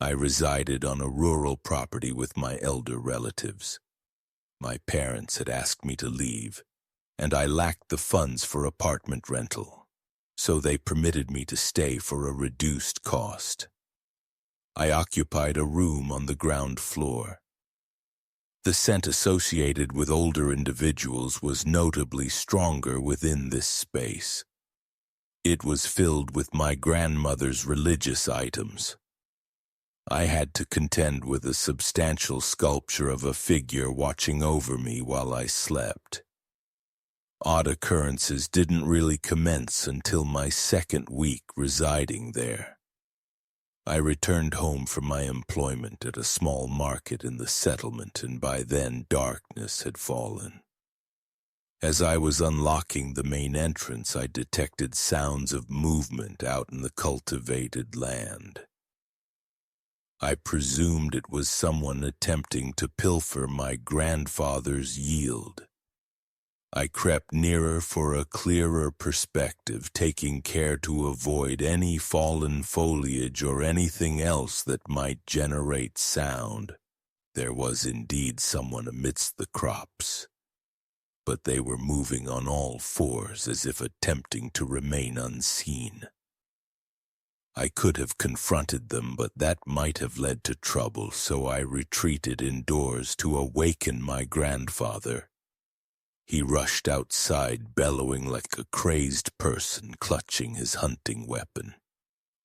I resided on a rural property with my elder relatives. My parents had asked me to leave, and I lacked the funds for apartment rental, so they permitted me to stay for a reduced cost. I occupied a room on the ground floor. The scent associated with older individuals was notably stronger within this space. It was filled with my grandmother's religious items. I had to contend with a substantial sculpture of a figure watching over me while I slept. Odd occurrences didn't really commence until my second week residing there. I returned home from my employment at a small market in the settlement, and by then darkness had fallen. As I was unlocking the main entrance, I detected sounds of movement out in the cultivated land. I presumed it was someone attempting to pilfer my grandfather's yield. I crept nearer for a clearer perspective, taking care to avoid any fallen foliage or anything else that might generate sound. There was indeed someone amidst the crops, but they were moving on all fours as if attempting to remain unseen. I could have confronted them, but that might have led to trouble, so I retreated indoors to awaken my grandfather. He rushed outside, bellowing like a crazed person, clutching his hunting weapon.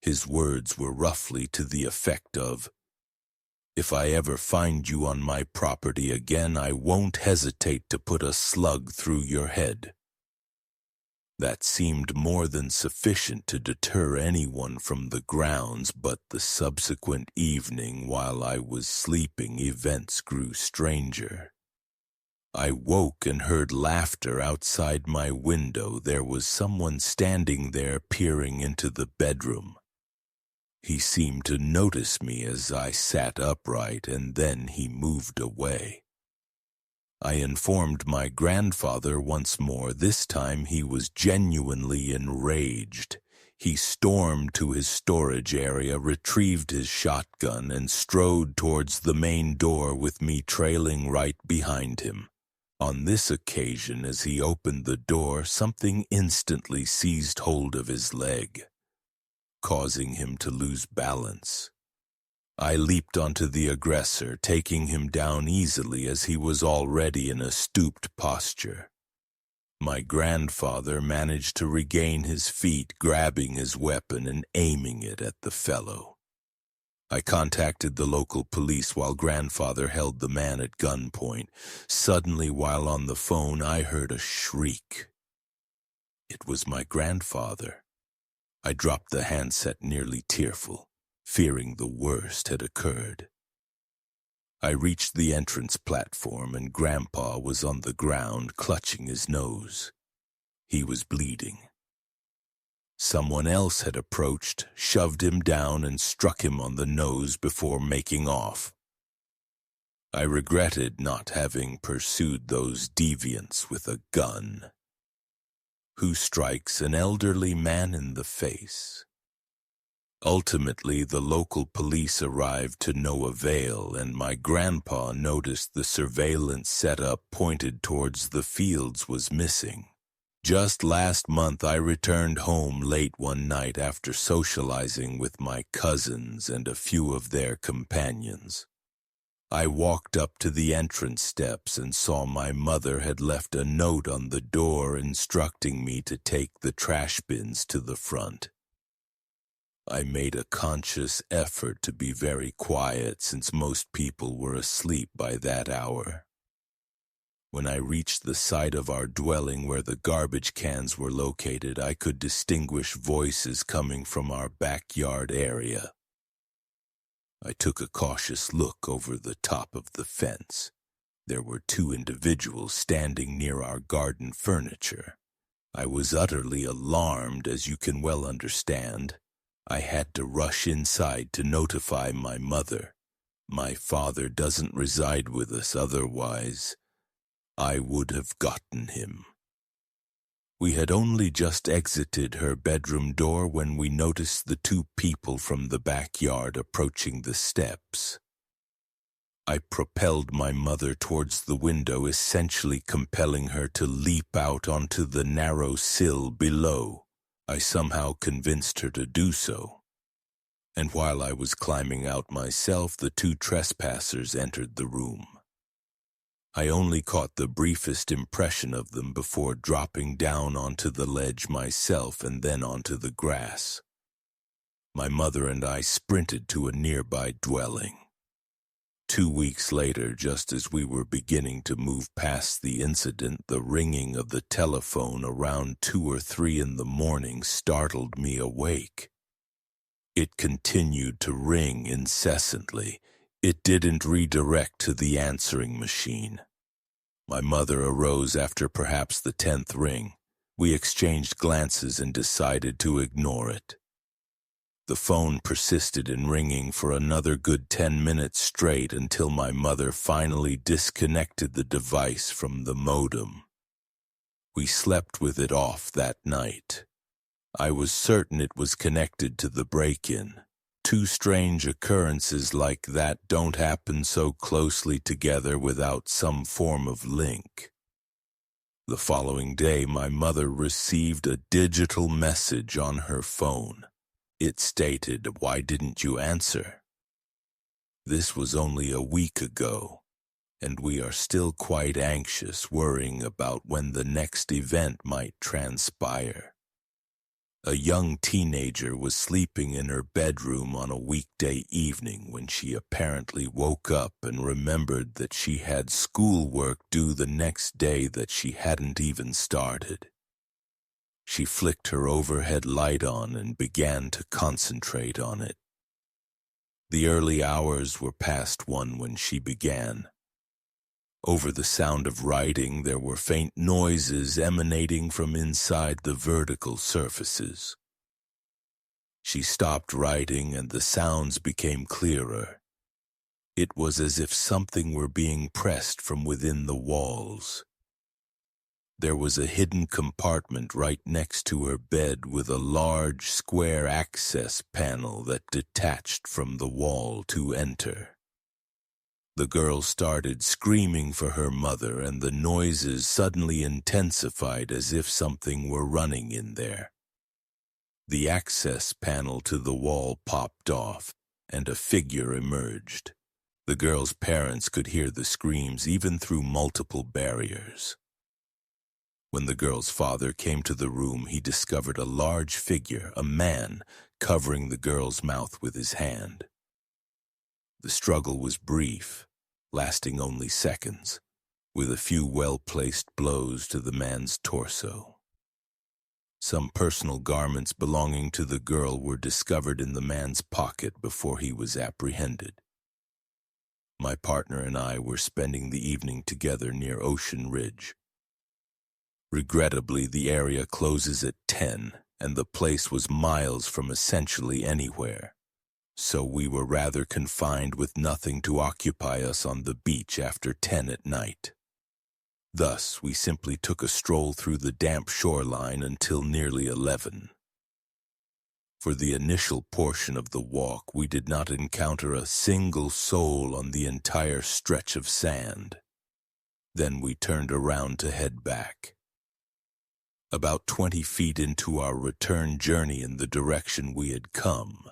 His words were roughly to the effect of, "If I ever find you on my property again, I won't hesitate to put a slug through your head." That seemed more than sufficient to deter anyone from the grounds, but the subsequent evening, while I was sleeping, events grew stranger. I woke and heard laughter outside my window. There was someone standing there peering into the bedroom. He seemed to notice me as I sat upright, and then he moved away. I informed my grandfather once more. This time he was genuinely enraged. He stormed to his storage area, retrieved his shotgun, and strode towards the main door with me trailing right behind him. On this occasion, as he opened the door, something instantly seized hold of his leg, causing him to lose balance. I leaped onto the aggressor, taking him down easily as he was already in a stooped posture. My grandfather managed to regain his feet, grabbing his weapon and aiming it at the fellow. I contacted the local police while grandfather held the man at gunpoint. Suddenly, while on the phone, I heard a shriek. It was my grandfather. I dropped the handset, nearly tearful, fearing the worst had occurred. I reached the entrance platform, and Grandpa was on the ground, clutching his nose. He was bleeding. Someone else had approached, shoved him down, and struck him on the nose before making off. I regretted not having pursued those deviants with a gun. Who strikes an elderly man in the face? Ultimately, the local police arrived to no avail, and my grandpa noticed the surveillance setup pointed towards the fields was missing. Just last month, I returned home late one night after socializing with my cousins and a few of their companions. I walked up to the entrance steps and saw my mother had left a note on the door instructing me to take the trash bins to the front. I made a conscious effort to be very quiet since most people were asleep by that hour. When I reached the side of our dwelling where the garbage cans were located, I could distinguish voices coming from our backyard area. I took a cautious look over the top of the fence. There were 2 individuals standing near our garden furniture. I was utterly alarmed, as you can well understand. I had to rush inside to notify my mother. My father doesn't reside with us, otherwise I would have gotten him. We had only just exited her bedroom door when we noticed the two people from the backyard approaching the steps. I propelled my mother towards the window, essentially compelling her to leap out onto the narrow sill below. I somehow convinced her to do so. And while I was climbing out myself, the two trespassers entered the room. I only caught the briefest impression of them before dropping down onto the ledge myself and then onto the grass. My mother and I sprinted to a nearby dwelling. 2 weeks later, just as we were beginning to move past the incident, the ringing of the telephone around 2 or 3 in the morning startled me awake. It continued to ring incessantly. It didn't redirect to the answering machine. My mother arose after perhaps the 10th ring. We exchanged glances and decided to ignore it. The phone persisted in ringing for another good 10 minutes straight until my mother finally disconnected the device from the modem. We slept with it off that night. I was certain it was connected to the break-in. 2 strange occurrences like that don't happen so closely together without some form of link. The following day, my mother received a digital message on her phone. It stated, "Why didn't you answer?" This was only a week ago, and we are still quite anxious, worrying about when the next event might transpire. A young teenager was sleeping in her bedroom on a weekday evening when she apparently woke up and remembered that she had schoolwork due the next day that she hadn't even started. She flicked her overhead light on and began to concentrate on it. The early hours were past 1 when she began. Over the sound of writing, there were faint noises emanating from inside the vertical surfaces. She stopped writing and the sounds became clearer. It was as if something were being pressed from within the walls. There was a hidden compartment right next to her bed with a large square access panel that detached from the wall to enter. The girl started screaming for her mother, and the noises suddenly intensified as if something were running in there. The access panel to the wall popped off, and a figure emerged. The girl's parents could hear the screams even through multiple barriers. When the girl's father came to the room, he discovered a large figure, a man, covering the girl's mouth with his hand. The struggle was brief, lasting only seconds, with a few well-placed blows to the man's torso. Some personal garments belonging to the girl were discovered in the man's pocket before he was apprehended. My partner and I were spending the evening together near Ocean Ridge. Regrettably, the area closes at 10, and the place was miles from essentially anywhere. So we were rather confined with nothing to occupy us on the beach after 10 at night. Thus, we simply took a stroll through the damp shoreline until nearly 11. For the initial portion of the walk, we did not encounter a single soul on the entire stretch of sand. Then we turned around to head back. About 20 feet into our return journey in the direction we had come,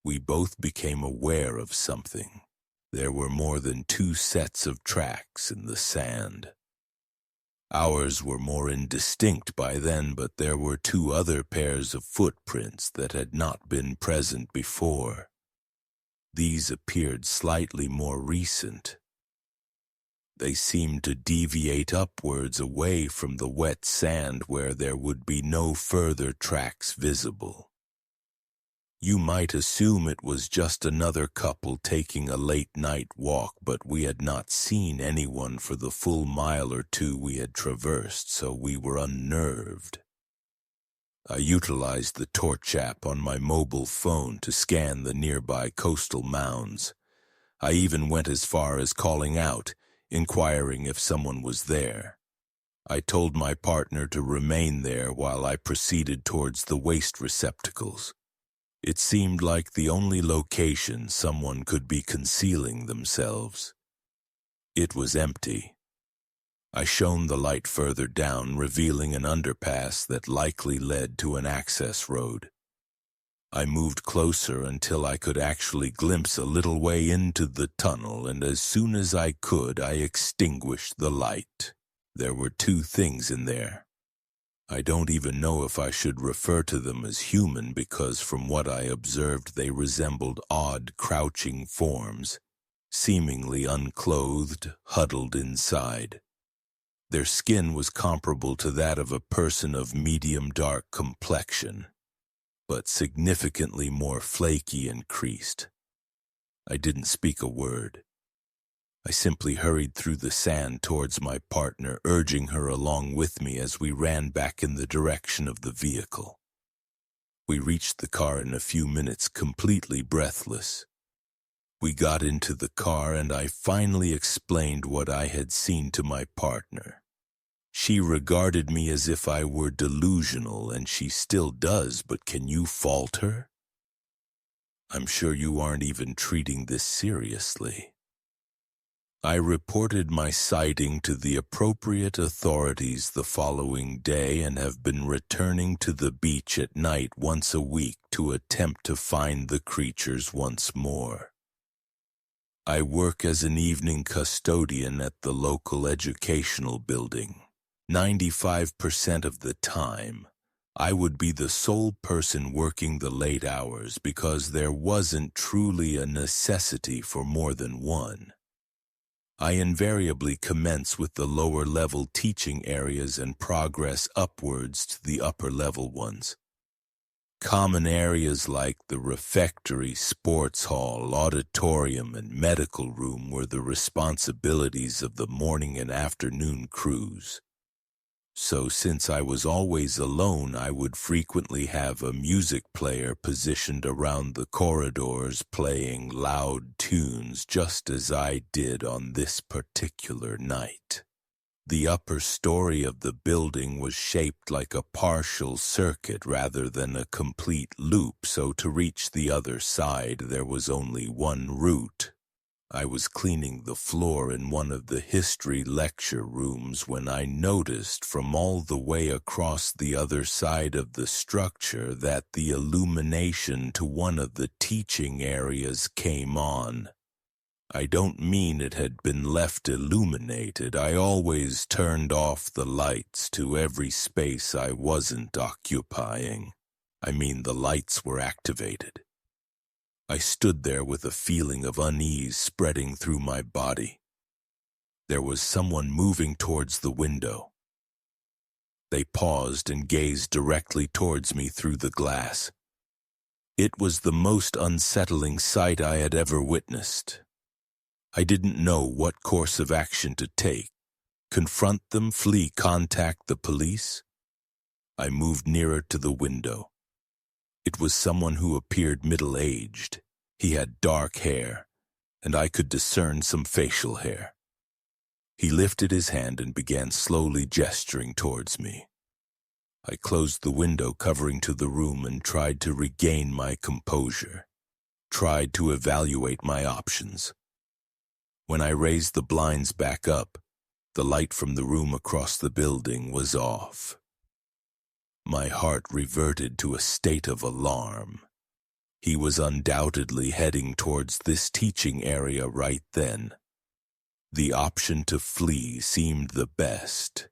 we both became aware of something. There were more than 2 sets of tracks in the sand. Ours were more indistinct by then, but there were 2 other pairs of footprints that had not been present before. These appeared slightly more recent. They seemed to deviate upwards away from the wet sand where there would be no further tracks visible. You might assume it was just another couple taking a late-night walk, but we had not seen anyone for the full mile or 2 we had traversed, so we were unnerved. I utilized the torch app on my mobile phone to scan the nearby coastal mounds. I even went as far as calling out, inquiring if someone was there. I told my partner to remain there while I proceeded towards the waste receptacles. It seemed like the only location someone could be concealing themselves. It was empty. I shone the light further down, revealing an underpass that likely led to an access road. I moved closer until I could actually glimpse a little way into the tunnel, and as soon as I could, I extinguished the light. There were two things in there. I don't even know if I should refer to them as human because from what I observed they resembled odd crouching forms, seemingly unclothed, huddled inside. Their skin was comparable to that of a person of medium-dark complexion, but significantly more flaky and creased. I didn't speak a word. I simply hurried through the sand towards my partner, urging her along with me as we ran back in the direction of the vehicle. We reached the car in a few minutes, completely breathless. We got into the car and I finally explained what I had seen to my partner. She regarded me as if I were delusional, and she still does, but can you fault her? I'm sure you aren't even treating this seriously. I reported my sighting to the appropriate authorities the following day and have been returning to the beach at night once a week to attempt to find the creatures once more. I work as an evening custodian at the local educational building. 95% of the time, I would be the sole person working the late hours because there wasn't truly a necessity for more than one. I invariably commence with the lower-level teaching areas and progress upwards to the upper-level ones. Common areas like the refectory, sports hall, auditorium, and medical room were the responsibilities of the morning and afternoon crews. So since I was always alone, I would frequently have a music player positioned around the corridors playing loud tunes just as I did on this particular night. The upper story of the building was shaped like a partial circuit rather than a complete loop, so to reach the other side there was only one route. I was cleaning the floor in one of the history lecture rooms when I noticed from all the way across the other side of the structure that the illumination to one of the teaching areas came on. I don't mean it had been left illuminated. I always turned off the lights to every space I wasn't occupying. I mean the lights were activated. I stood there with a feeling of unease spreading through my body. There was someone moving towards the window. They paused and gazed directly towards me through the glass. It was the most unsettling sight I had ever witnessed. I didn't know what course of action to take. Confront them, flee, contact the police? I moved nearer to the window. It was someone who appeared middle-aged. He had dark hair, and I could discern some facial hair. He lifted his hand and began slowly gesturing towards me. I closed the window covering to the room and tried to regain my composure, tried to evaluate my options. When I raised the blinds back up, the light from the room across the building was off. My heart reverted to a state of alarm. He was undoubtedly heading towards this teaching area right then. The option to flee seemed the best.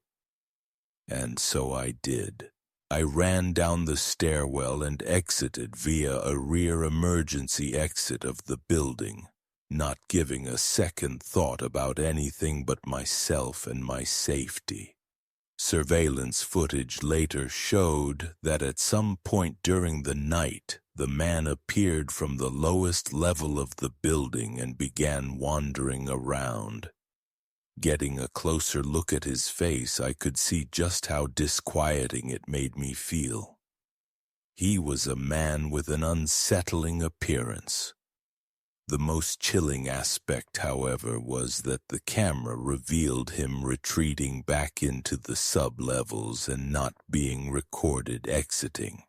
And so I did. I ran down the stairwell and exited via a rear emergency exit of the building, not giving a second thought about anything but myself and my safety. Surveillance footage later showed that at some point during the night, the man appeared from the lowest level of the building and began wandering around. Getting a closer look at his face, I could see just how disquieting it made me feel. He was a man with an unsettling appearance. The most chilling aspect, however, was that the camera revealed him retreating back into the sub-levels and not being recorded exiting.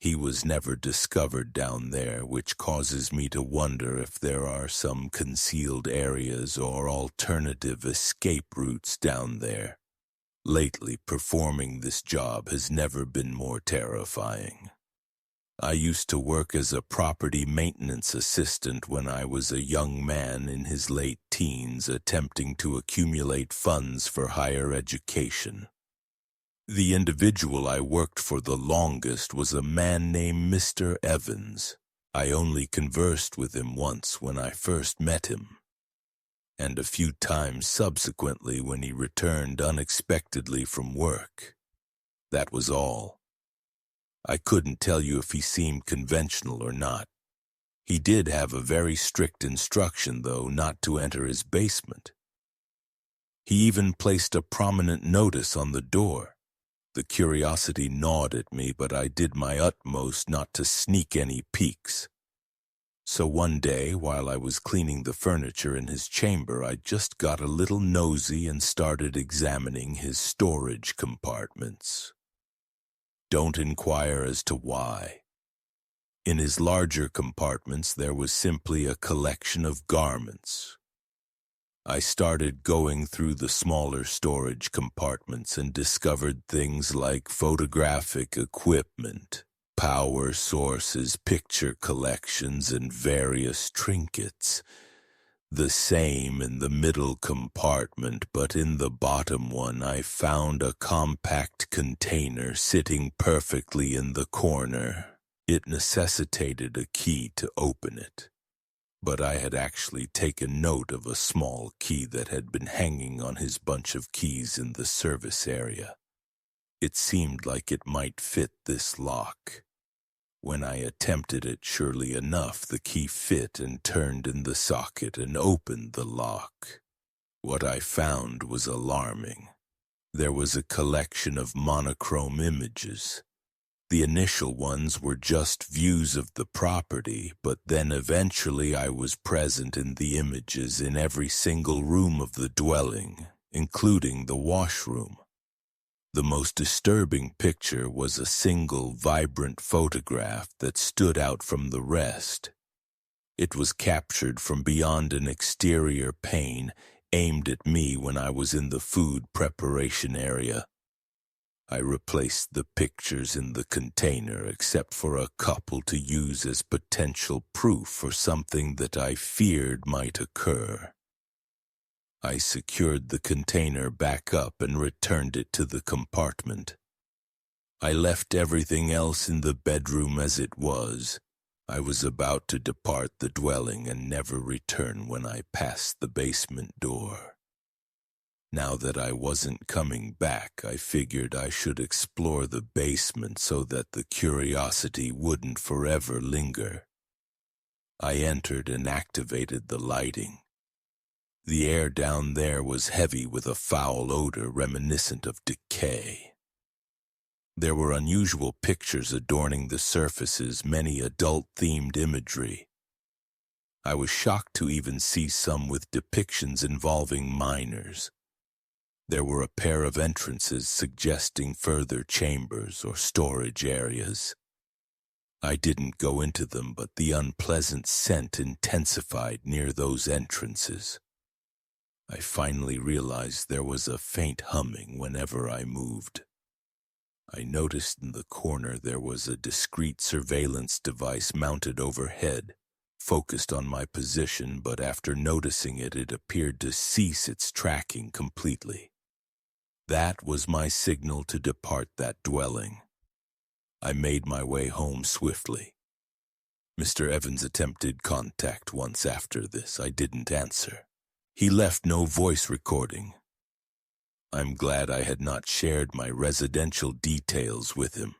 He was never discovered down there, which causes me to wonder if there are some concealed areas or alternative escape routes down there. Lately, performing this job has never been more terrifying. I used to work as a property maintenance assistant when I was a young man in his late teens attempting to accumulate funds for higher education. The individual I worked for the longest was a man named Mr. Evans. I only conversed with him once when I first met him, and a few times subsequently when he returned unexpectedly from work. That was all. I couldn't tell you if he seemed conventional or not. He did have a very strict instruction, though, not to enter his basement. He even placed a prominent notice on the door. The curiosity gnawed at me, but I did my utmost not to sneak any peeks. So one day, while I was cleaning the furniture in his chamber, I just got a little nosy and started examining his storage compartments. Don't inquire as to why. In his larger compartments, there was simply a collection of garments. I started going through the smaller storage compartments and discovered things like photographic equipment, power sources, picture collections, and various trinkets. The same in the middle compartment, but in the bottom one I found a compact container sitting perfectly in the corner. It necessitated a key to open it, but I had actually taken note of a small key that had been hanging on his bunch of keys in the service area. It seemed like it might fit this lock. When I attempted it, surely enough, the key fit and turned in the socket and opened the lock. What I found was alarming. There was a collection of monochrome images. The initial ones were just views of the property, but then eventually I was present in the images in every single room of the dwelling, including the washroom. The most disturbing picture was a single vibrant photograph that stood out from the rest. It was captured from beyond an exterior pane aimed at me when I was in the food preparation area. I replaced the pictures in the container except for a couple to use as potential proof for something that I feared might occur. I secured the container back up and returned it to the compartment. I left everything else in the bedroom as it was. I was about to depart the dwelling and never return when I passed the basement door. Now that I wasn't coming back, I figured I should explore the basement so that the curiosity wouldn't forever linger. I entered and activated the lighting. The air down there was heavy with a foul odor reminiscent of decay. There were unusual pictures adorning the surfaces, many adult-themed imagery. I was shocked to even see some with depictions involving minors. There were a pair of entrances suggesting further chambers or storage areas. I didn't go into them, but the unpleasant scent intensified near those entrances. I finally realized there was a faint humming whenever I moved. I noticed in the corner there was a discreet surveillance device mounted overhead, focused on my position, but after noticing it, it appeared to cease its tracking completely. That was my signal to depart that dwelling. I made my way home swiftly. Mr. Evans attempted contact once after this. I didn't answer. He left no voice recording. I'm glad I had not shared my residential details with him.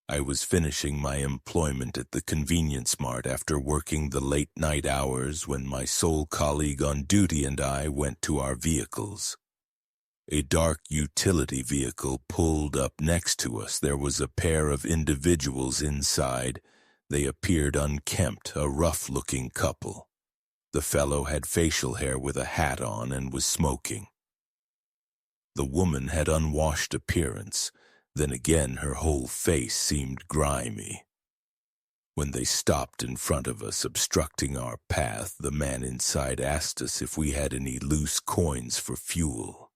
I was finishing my employment at the convenience mart after working the late night hours when my sole colleague on duty and I went to our vehicles. A dark utility vehicle pulled up next to us. There was a pair of individuals inside. They appeared unkempt, a rough-looking couple. The fellow had facial hair with a hat on and was smoking. The woman had unwashed appearance. Then again her whole face seemed grimy. When they stopped in front of us, obstructing our path, the man inside asked us if we had any loose coins for fuel.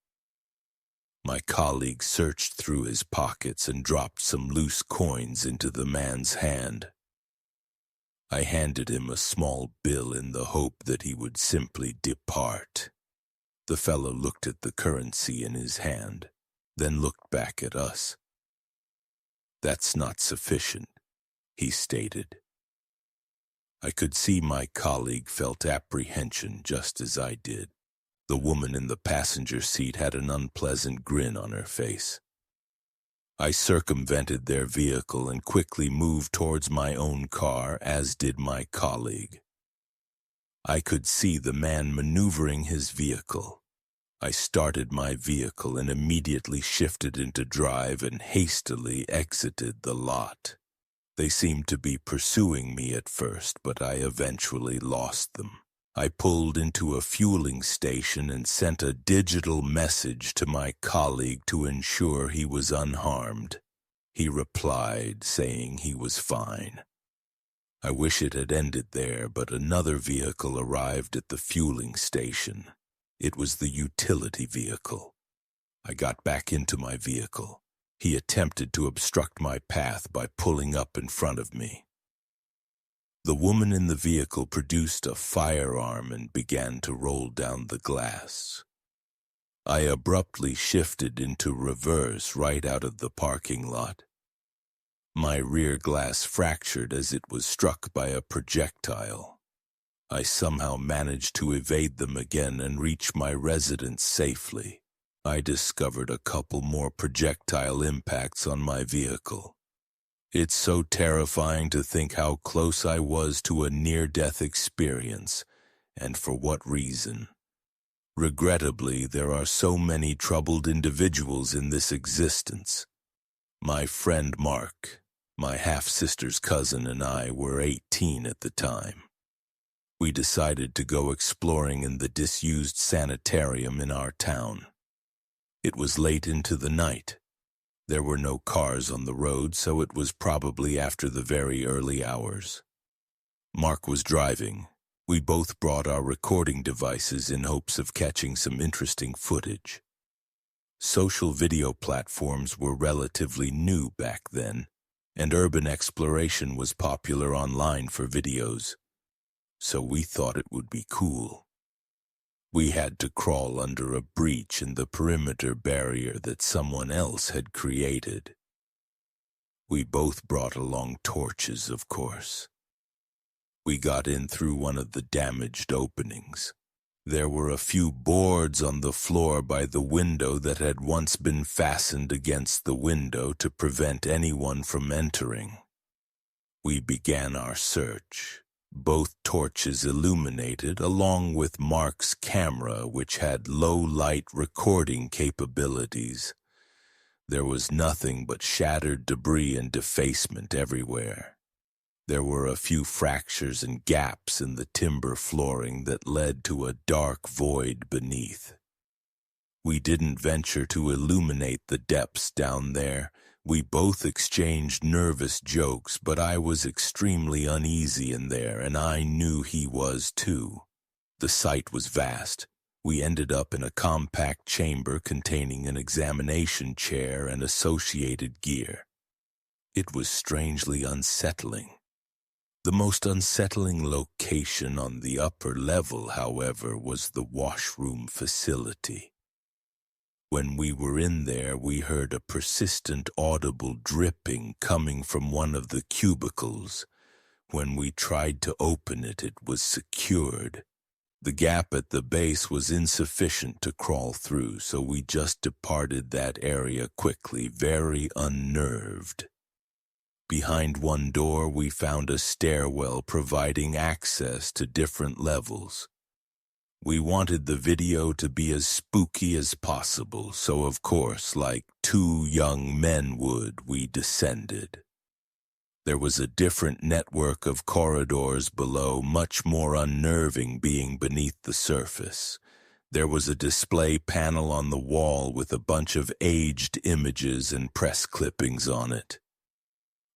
My colleague searched through his pockets and dropped some loose coins into the man's hand. I handed him a small bill in the hope that he would simply depart. The fellow looked at the currency in his hand, then looked back at us. "That's not sufficient," he stated. I could see my colleague felt apprehension just as I did. The woman in the passenger seat had an unpleasant grin on her face. I circumvented their vehicle and quickly moved towards my own car, as did my colleague. I could see the man maneuvering his vehicle. I started my vehicle and immediately shifted into drive and hastily exited the lot. They seemed to be pursuing me at first, but I eventually lost them. I pulled into a fueling station and sent a digital message to my colleague to ensure he was unharmed. He replied, saying he was fine. I wish it had ended there, but another vehicle arrived at the fueling station. It was the utility vehicle. I got back into my vehicle. He attempted to obstruct my path by pulling up in front of me. The woman in the vehicle produced a firearm and began to roll down the glass. I abruptly shifted into reverse right out of the parking lot. My rear glass fractured as it was struck by a projectile. I somehow managed to evade them again and reach my residence safely. I discovered a couple more projectile impacts on my vehicle. It's so terrifying to think how close I was to a near-death experience, and for what reason. Regrettably, there are so many troubled individuals in this existence. My friend Mark, my half-sister's cousin, and I were 18 at the time. We decided to go exploring in the disused sanitarium in our town. It was late into the night. There were no cars on the road, so it was probably after the very early hours. Mark was driving. We both brought our recording devices in hopes of catching some interesting footage. Social video platforms were relatively new back then, and urban exploration was popular online for videos. So we thought it would be cool. We had to crawl under a breach in the perimeter barrier that someone else had created. We both brought along torches, of course. We got in through one of the damaged openings. There were a few boards on the floor by the window that had once been fastened against the window to prevent anyone from entering. We began our search. Both torches illuminated, along with Mark's camera, which had low-light recording capabilities. There was nothing but shattered debris and defacement everywhere. There were a few fractures and gaps in the timber flooring that led to a dark void beneath. We didn't venture to illuminate the depths down there. We both exchanged nervous jokes, but I was extremely uneasy in there, and I knew he was too. The site was vast. We ended up in a compact chamber containing an examination chair and associated gear. It was strangely unsettling. The most unsettling location on the upper level, however, was the washroom facility. When we were in there, we heard a persistent audible dripping coming from one of the cubicles. When we tried to open it, it was secured. The gap at the base was insufficient to crawl through, so we just departed that area quickly, very unnerved. Behind one door, we found a stairwell providing access to different levels. We wanted the video to be as spooky as possible, so of course, like two young men would, we descended. There was a different network of corridors below, much more unnerving being beneath the surface. There was a display panel on the wall with a bunch of aged images and press clippings on it.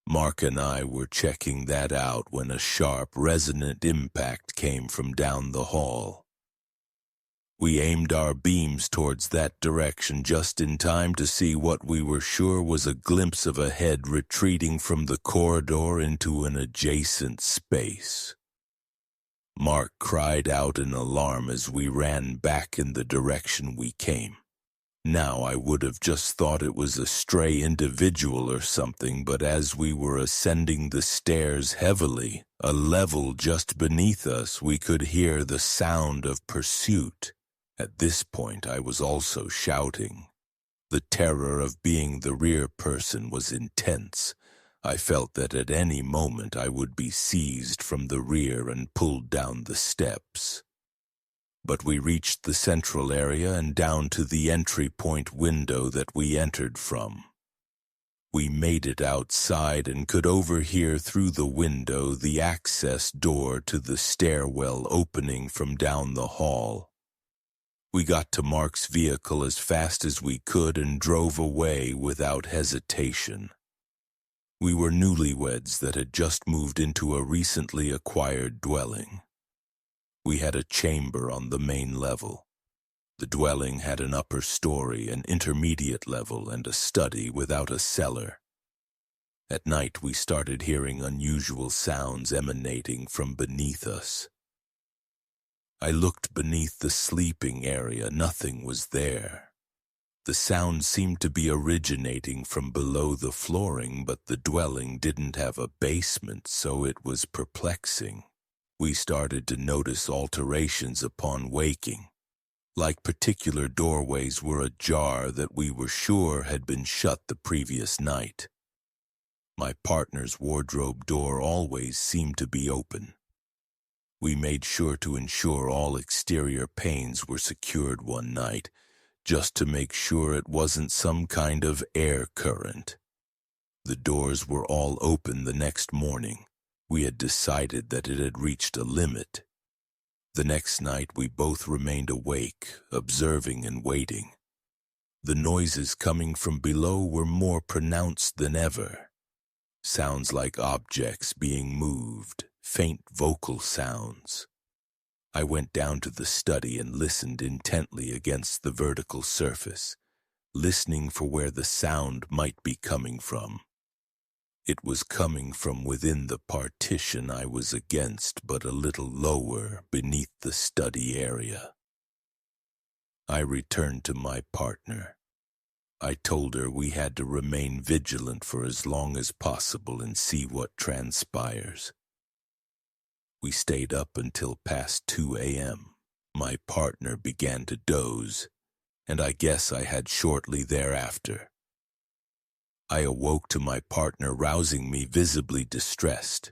Mark and I were checking that out when a sharp, resonant impact came from down the hall. We aimed our beams towards that direction just in time to see what we were sure was a glimpse of a head retreating from the corridor into an adjacent space. Mark cried out in alarm as we ran back in the direction we came. Now I would have just thought it was a stray individual or something, but as we were ascending the stairs heavily, a level just beneath us, we could hear the sound of pursuit. At this point I was also shouting. The terror of being the rear person was intense. I felt that at any moment I would be seized from the rear and pulled down the steps. But we reached the central area and down to the entry point window that we entered from. We made it outside and could overhear through the window the access door to the stairwell opening from down the hall. We got to Mark's vehicle as fast as we could and drove away without hesitation. We were newlyweds that had just moved into a recently acquired dwelling. We had a chamber on the main level. The dwelling had an upper story, an intermediate level, and a study without a cellar. At night we started hearing unusual sounds emanating from beneath us. I looked beneath the sleeping area. Nothing was there. The sound seemed to be originating from below the flooring, but the dwelling didn't have a basement, so it was perplexing. We started to notice alterations upon waking, like particular doorways were ajar that we were sure had been shut the previous night. My partner's wardrobe door always seemed to be open. We made sure to ensure all exterior panes were secured one night, just to make sure it wasn't some kind of air current. The doors were all open the next morning. We had decided that it had reached a limit. The next night we both remained awake, observing and waiting. The noises coming from below were more pronounced than ever. Sounds like objects being moved, faint vocal sounds. I went down to the study and listened intently against the vertical surface, listening for where the sound might be coming from. It was coming from within the partition I was against, but a little lower beneath the study area. I returned to my partner. I told her we had to remain vigilant for as long as possible and see what transpires. We stayed up until past 2 a.m. My partner began to doze, and I guess I had shortly thereafter. I awoke to my partner rousing me, visibly distressed.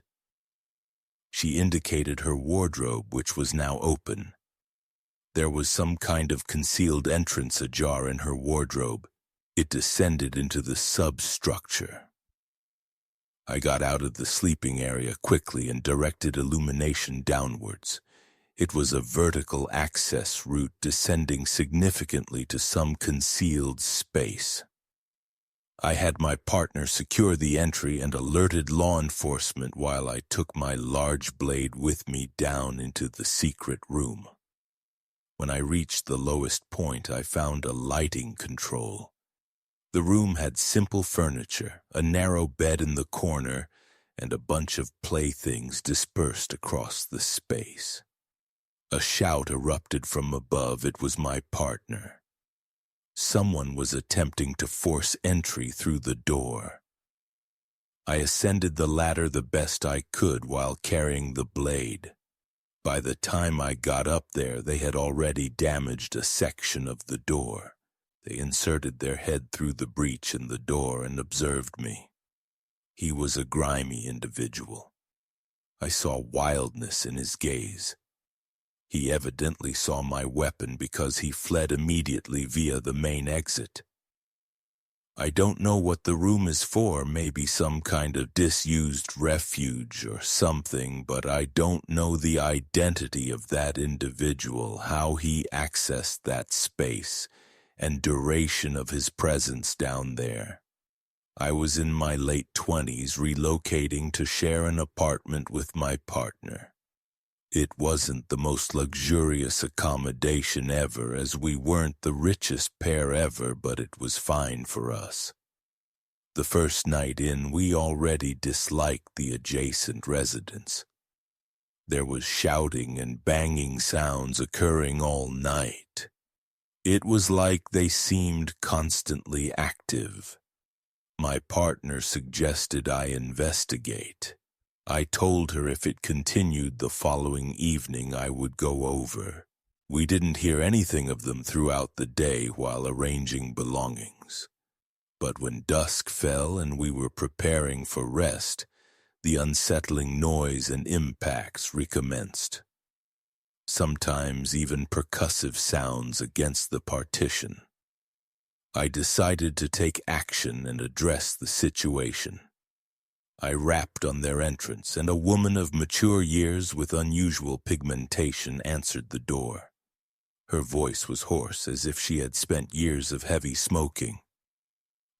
She indicated her wardrobe, which was now open. There was some kind of concealed entrance ajar in her wardrobe. It descended into the substructure. I got out of the sleeping area quickly and directed illumination downwards. It was a vertical access route descending significantly to some concealed space. I had my partner secure the entry and alerted law enforcement while I took my large blade with me down into the secret room. When I reached the lowest point, I found a lighting control. The room had simple furniture, a narrow bed in the corner, and a bunch of playthings dispersed across the space. A shout erupted from above. It was my partner. Someone was attempting to force entry through the door. I ascended the ladder the best I could while carrying the blade. By the time I got up there, they had already damaged a section of the door. They inserted their head through the breach in the door and observed me. He was a grimy individual. I saw wildness in his gaze. He evidently saw my weapon because he fled immediately via the main exit. I don't know what the room is for, maybe some kind of disused refuge or something, but I don't know the identity of that individual, how he accessed that space, and duration of his presence down there. I was in my late 20s relocating to share an apartment with my partner. It wasn't the most luxurious accommodation ever, as we weren't the richest pair ever, but it was fine for us. The first night in, we already disliked the adjacent residents. There was shouting and banging sounds occurring all night. It was like they seemed constantly active. My partner suggested I investigate. I told her if it continued the following evening, I would go over. We didn't hear anything of them throughout the day while arranging belongings. But when dusk fell and we were preparing for rest, the unsettling noise and impacts recommenced. Sometimes even percussive sounds against the partition. I decided to take action and address the situation. I rapped on their entrance, and a woman of mature years with unusual pigmentation answered the door. Her voice was hoarse, as if she had spent years of heavy smoking.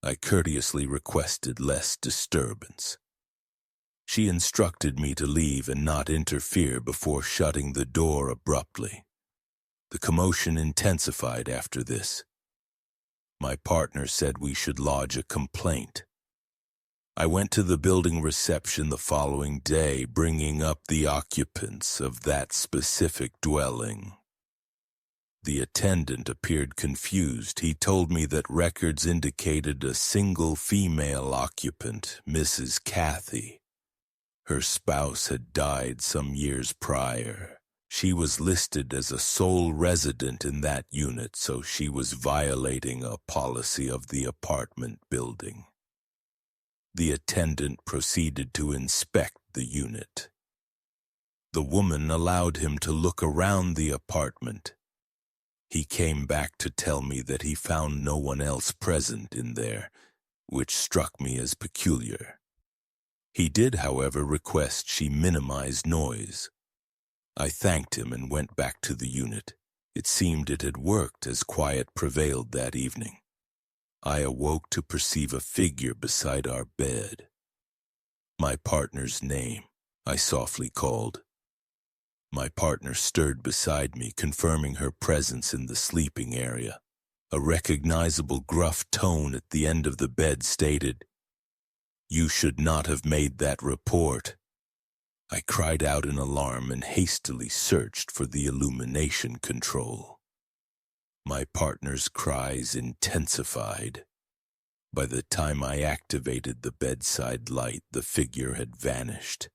I courteously requested less disturbance. She instructed me to leave and not interfere before shutting the door abruptly. The commotion intensified after this. My partner said we should lodge a complaint. I went to the building reception the following day, bringing up the occupants of that specific dwelling. The attendant appeared confused. He told me that records indicated a single female occupant, Mrs. Kathy. Her spouse had died some years prior. She was listed as a sole resident in that unit, so she was violating a policy of the apartment building. The attendant proceeded to inspect the unit. The woman allowed him to look around the apartment. He came back to tell me that he found no one else present in there, which struck me as peculiar. He did, however, request she minimize noise. I thanked him and went back to the unit. It seemed it had worked, as quiet prevailed that evening. I awoke to perceive a figure beside our bed. My partner's name, I softly called. My partner stirred beside me, confirming her presence in the sleeping area. A recognizable gruff tone at the end of the bed stated, "You should not have made that report." I cried out in alarm and hastily searched for the illumination control. My partner's cries intensified. By the time I activated the bedside light, the figure had vanished.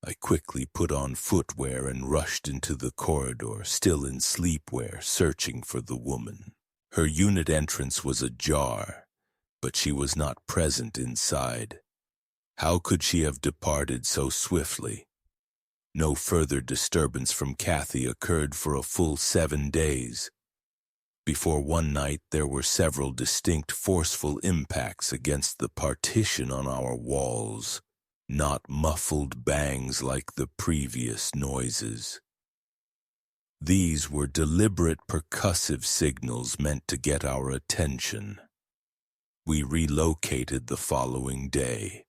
I quickly put on footwear and rushed into the corridor, still in sleepwear, searching for the woman. Her unit entrance was ajar, but she was not present inside. How could she have departed so swiftly? No further disturbance from Kathy occurred for a full 7 days. Before one night, there were several distinct forceful impacts against the partition on our walls, not muffled bangs like the previous noises. These were deliberate percussive signals meant to get our attention. We relocated the following day.